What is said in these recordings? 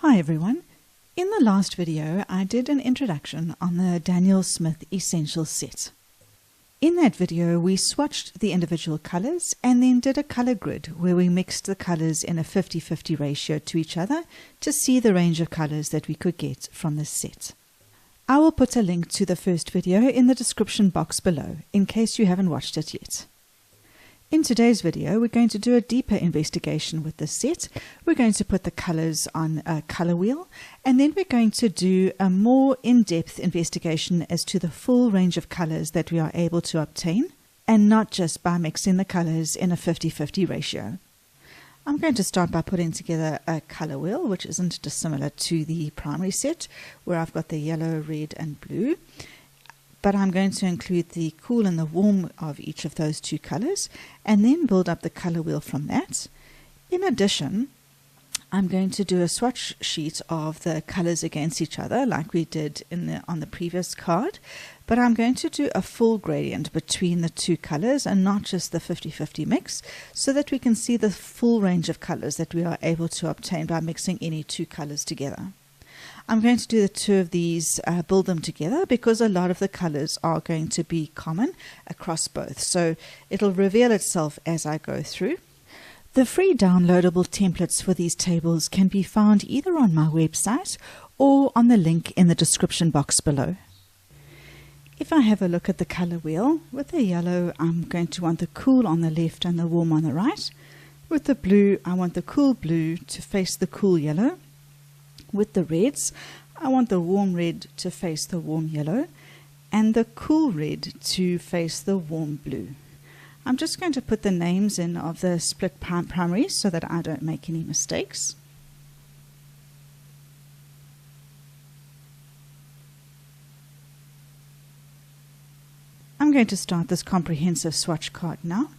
Hi everyone. In the last video I did an introduction on the Daniel Smith Essentials set. In that video we swatched the individual colors and then did a color grid where we mixed the colors in a 50-50 ratio to each other to see the range of colors that we could get from this set. I will put a link to the first video in the description box below in case you haven't watched it yet. In today's video, we're going to do a deeper investigation with this set. We're going to put the colors on a color wheel, and then we're going to do a more in-depth investigation as to the full range of colors that we are able to obtain, and not just by mixing the colors in a 50-50 ratio. I'm going to start by putting together a color wheel, which isn't dissimilar to the primary set, where I've got the yellow, red, and blue. But I'm going to include the cool and the warm of each of those two colors and then build up the color wheel from that. In addition, I'm going to do a swatch sheet of the colors against each other like we did on the previous card, but I'm going to do a full gradient between the two colors and not just the 50-50 mix, so that we can see the full range of colors that we are able to obtain by mixing any two colors together. I'm going to do the two of these, build them together, because a lot of the colors are going to be common across both. So it'll reveal itself as I go through. The free downloadable templates for these tables can be found either on my website or on the link in the description box below. If I have a look at the color wheel, with the yellow I'm going to want the cool on the left and the warm on the right. With the blue I want the cool blue to face the cool yellow. With the reds, I want the warm red to face the warm yellow and the cool red to face the warm blue. I'm just going to put the names in of the split primaries so that I don't make any mistakes. I'm going to start this comprehensive swatch card now.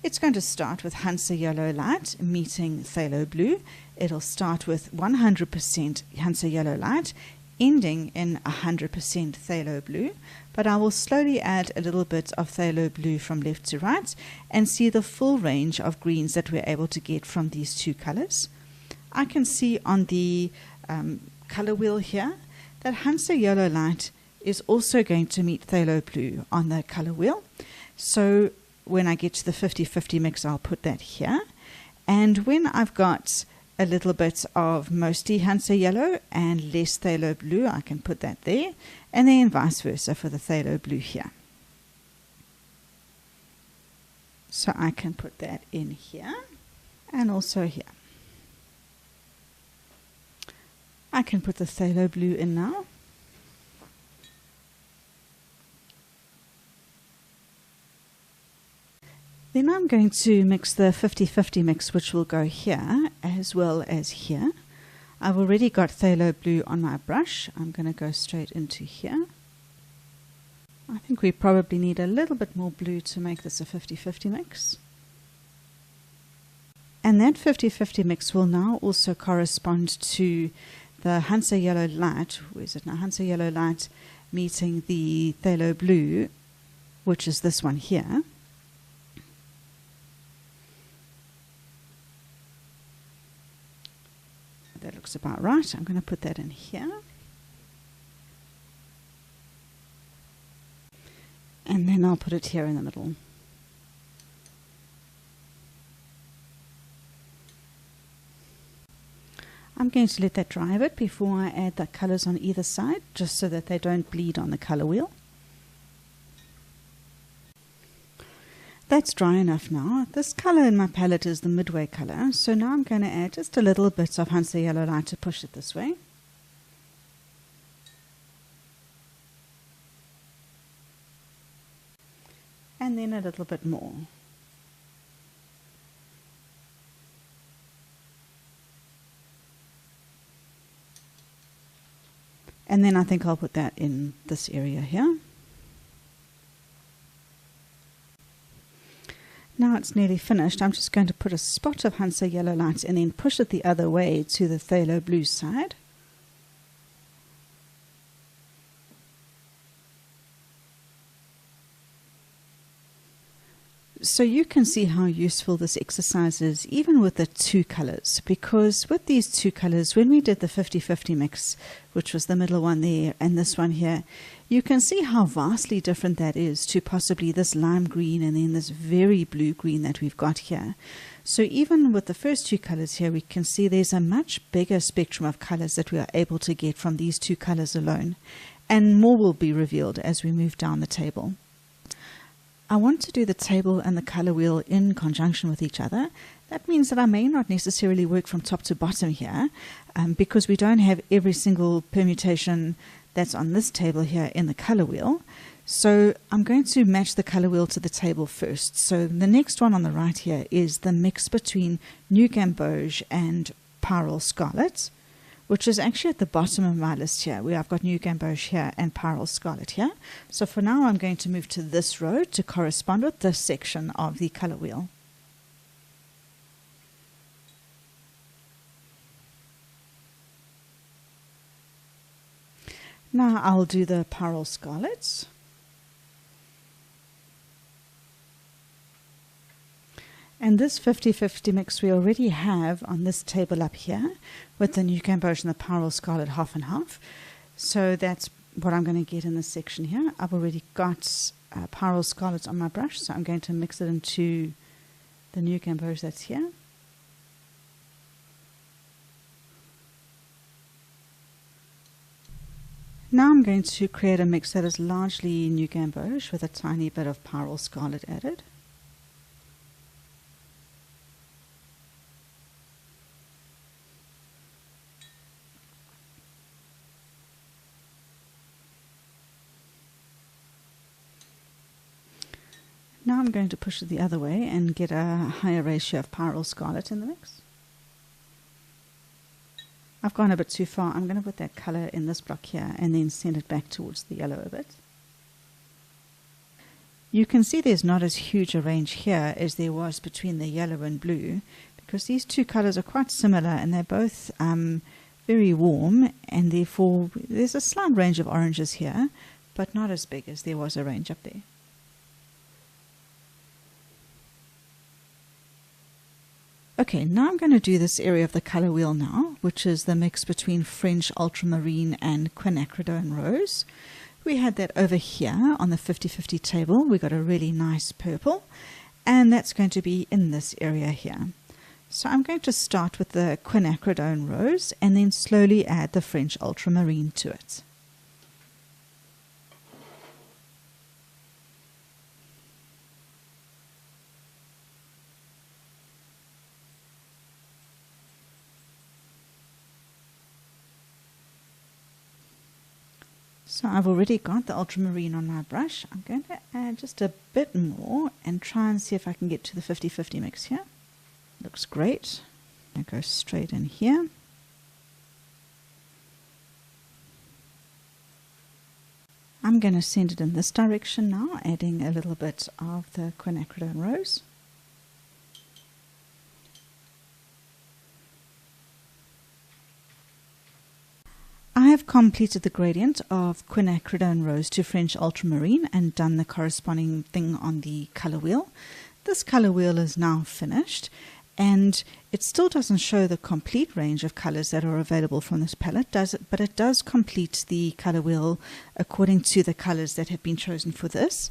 It's going to start with Hansa Yellow Light meeting Phthalo Blue. It'll start with 100% Hansa Yellow Light, ending in 100% Phthalo Blue, but I will slowly add a little bit of Phthalo Blue from left to right and see the full range of greens that we're able to get from these two colors. I can see on the color wheel here that Hansa Yellow Light is also going to meet Phthalo Blue on the color wheel. So when I get to the 50-50 mix, I'll put that here. And when I've got a little bit of mostly Hansa Yellow and less Phthalo Blue, I can put that there. And then vice versa for the Phthalo Blue here. So I can put that in here and also here. I can put the Phthalo Blue in now. Then I'm going to mix the 50-50 mix, which will go here as well as here. I've already got Phthalo Blue on my brush. I'm going to go straight into here. I think we probably need a little bit more blue to make this a 50-50 mix. And that 50-50 mix will now also correspond to the Hansa Yellow Light. Where is it now? Hansa Yellow Light meeting the Phthalo Blue, which is this one here. That looks about right. I'm going to put that in here. And then I'll put it here in the middle. I'm going to let that dry a bit before I add the colors on either side, just so that they don't bleed on the color wheel. That's dry enough now. This color in my palette is the midway color, so now I'm going to add just a little bit of Hansa Yellow Light to push it this way. And then a little bit more. And then I think I'll put that in this area here. Now it's nearly finished. I'm just going to put a spot of Hansa Yellow Light and then push it the other way to the Phthalo Blue side. So you can see how useful this exercise is even with the two colors, because with these two colors, when we did the 50-50 mix, which was the middle one there and this one here, you can see how vastly different that is to possibly this lime green and then this very blue green that we've got here. So even with the first two colors here, we can see there's a much bigger spectrum of colors that we are able to get from these two colors alone, and more will be revealed as we move down the table. I want to do the table and the color wheel in conjunction with each other. That means that I may not necessarily work from top to bottom here, because we don't have every single permutation that's on this table here in the color wheel. So I'm going to match the color wheel to the table first. So the next one on the right here is the mix between New Gamboge and Pyrrole Scarlet, which is actually at the bottom of my list here, where I've got New Gamboge here and Pyrrole Scarlet here. So for now, I'm going to move to this row to correspond with this section of the color wheel. Now I'll do the Pyrrole Scarlet. And this 50-50 mix we already have on this table up here with the New Gamboge and the Pyrrole Scarlet half and half. So that's what I'm going to get in this section here. I've already got Pyrrole Scarlet on my brush, so I'm going to mix it into the New Gamboge that's here. Now I'm going to create a mix that is largely New Gamboge with a tiny bit of Pyrrole Scarlet added. Now I'm going to push it the other way and get a higher ratio of Pyrrole Scarlet in the mix. I've gone a bit too far. I'm going to put that color in this block here and then send it back towards the yellow a bit. You can see there's not as huge a range here as there was between the yellow and blue, because these two colors are quite similar and they're both very warm, and therefore there's a slight range of oranges here, but not as big as there was a range up there. Okay, now I'm going to do this area of the color wheel now, which is the mix between French Ultramarine and Quinacridone Rose. We had that over here on the 50-50 table. We got a really nice purple, and that's going to be in this area here. So I'm going to start with the Quinacridone Rose and then slowly add the French Ultramarine to it. So I've already got the ultramarine on my brush. I'm going to add just a bit more and try and see if I can get to the 50-50 mix here. Looks great. I go straight in here. I'm going to send it in this direction now, adding a little bit of the Quinacridone Rose. I have completed the gradient of Quinacridone Rose to French Ultramarine and done the corresponding thing on the color wheel. This color wheel is now finished, and it still doesn't show the complete range of colors that are available from this palette, but it does complete the color wheel according to the colors that have been chosen for this.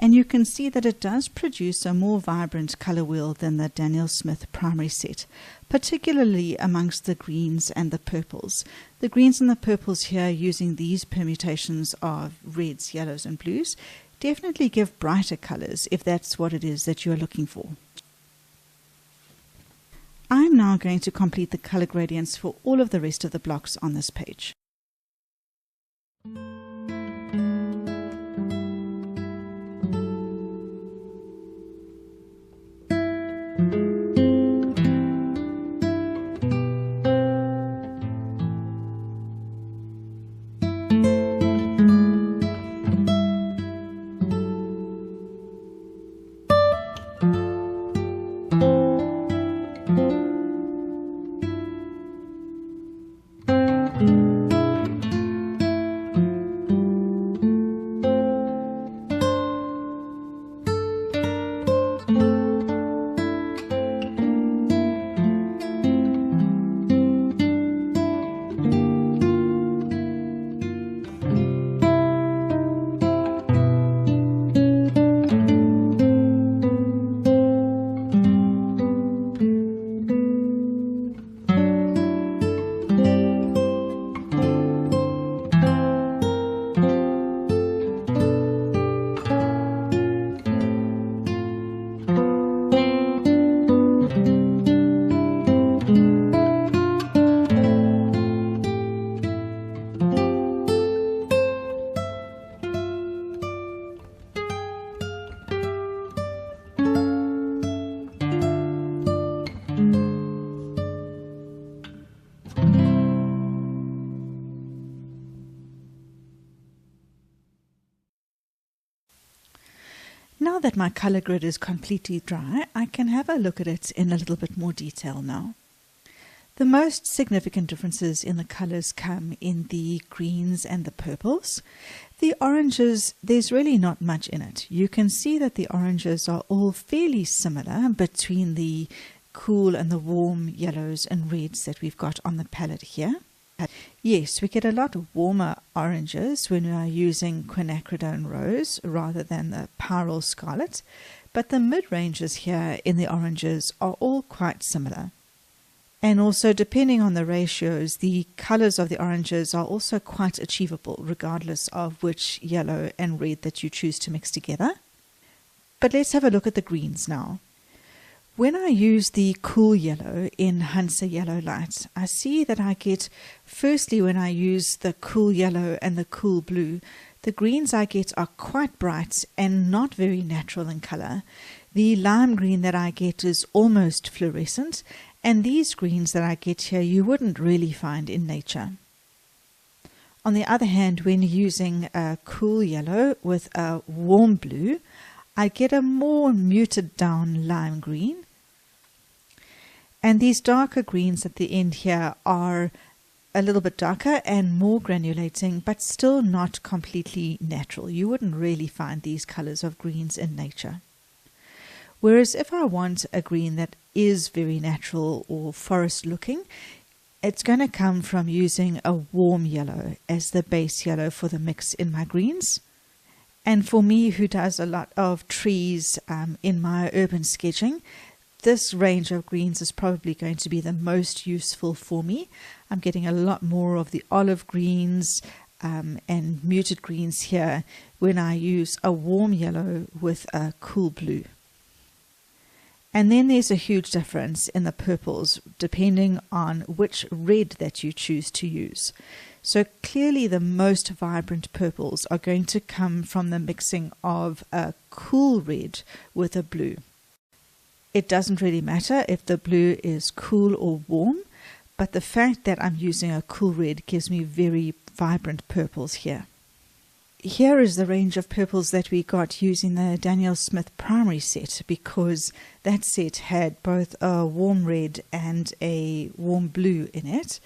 And you can see that it does produce a more vibrant color wheel than the Daniel Smith primary set, particularly amongst the greens and the purples. The greens and the purples here, using these permutations of reds, yellows and blues, definitely give brighter colors if that's what it is that you're looking for. I'm now going to complete the color gradients for all of the rest of the blocks on this page. Now that my color grid is completely dry, I can have a look at it in a little bit more detail now. The most significant differences in the colors come in the greens and the purples. The oranges, there's really not much in it. You can see that the oranges are all fairly similar between the cool and the warm yellows and reds that we've got on the palette here. Yes, we get a lot warmer oranges when we are using quinacridone rose rather than the pyrrole scarlet, but the mid-ranges here in the oranges are all quite similar. And also, depending on the ratios, the colors of the oranges are also quite achievable regardless of which yellow and red that you choose to mix together. But let's have a look at the greens now. When I use the cool yellow in Hansa Yellow Light, I see that I get, firstly when I use the cool yellow and the cool blue, the greens I get are quite bright and not very natural in color. The lime green that I get is almost fluorescent, and these greens that I get here you wouldn't really find in nature. On the other hand, when using a cool yellow with a warm blue, I get a more muted down lime green. And these darker greens at the end here are a little bit darker and more granulating, but still not completely natural. You wouldn't really find these colors of greens in nature. Whereas if I want a green that is very natural or forest looking, it's going to come from using a warm yellow as the base yellow for the mix in my greens. And for me, who does a lot of trees in my urban sketching, this range of greens is probably going to be the most useful for me. I'm getting a lot more of the olive greens and muted greens here when I use a warm yellow with a cool blue. And then there's a huge difference in the purples depending on which red that you choose to use. So clearly the most vibrant purples are going to come from the mixing of a cool red with a blue. It doesn't really matter if the blue is cool or warm, but the fact that I'm using a cool red gives me very vibrant purples here. Here is the range of purples that we got using the Daniel Smith primary set, because that set had both a warm red and a warm blue in it.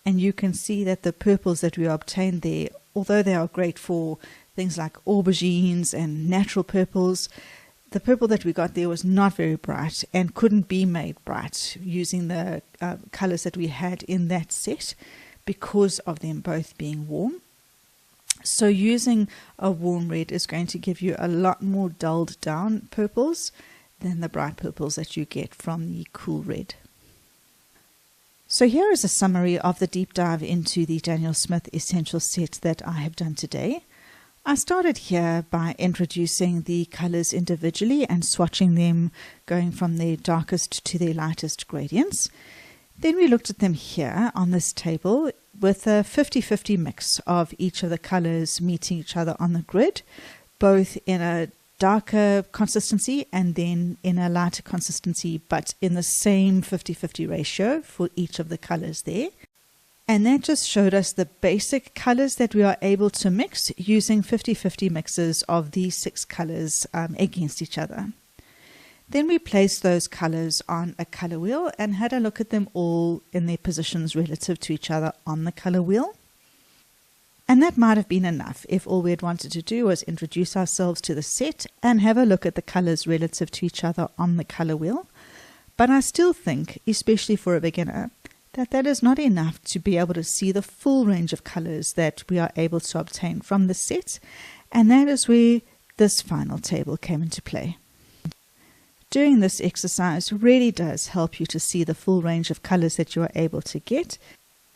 And you can see that the purples that we obtained there, although they are great for things like aubergines and natural purples, the purple that we got there was not very bright and couldn't be made bright using the colors that we had in that set because of them both being warm. So using a warm red is going to give you a lot more dulled down purples than the bright purples that you get from the cool red. So here is a summary of the deep dive into the Daniel Smith Essential set that I have done today. I started here by introducing the colors individually and swatching them, going from their darkest to their lightest gradients. Then we looked at them here on this table with a 50-50 mix of each of the colors meeting each other on the grid, both in a darker consistency and then in a lighter consistency, but in the same 50-50 ratio for each of the colors there. And that just showed us the basic colors that we are able to mix using 50-50 mixes of these 6 colors against each other. Then we placed those colors on a color wheel and had a look at them all in their positions relative to each other on the color wheel. And that might have been enough if all we had wanted to do was introduce ourselves to the set and have a look at the colors relative to each other on the color wheel. But I still think, especially for a beginner, that is not enough to be able to see the full range of colors that we are able to obtain from the set, and that is where this final table came into play. Doing this exercise really does help you to see the full range of colors that you are able to get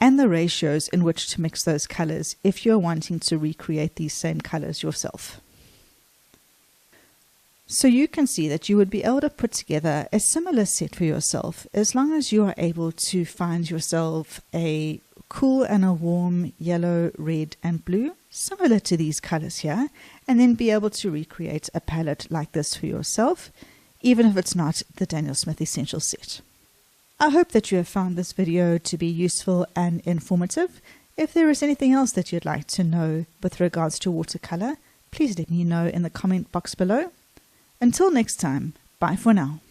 and the ratios in which to mix those colors if you're wanting to recreate these same colors yourself. So you can see that you would be able to put together a similar set for yourself as long as you are able to find yourself a cool and a warm yellow, red and blue similar to these colors here, and then be able to recreate a palette like this for yourself, even if it's not the Daniel Smith Essential set. I hope that you have found this video to be useful and informative. If there is anything else that you'd like to know with regards to watercolor, please let me know in the comment box below. Until next time, bye for now.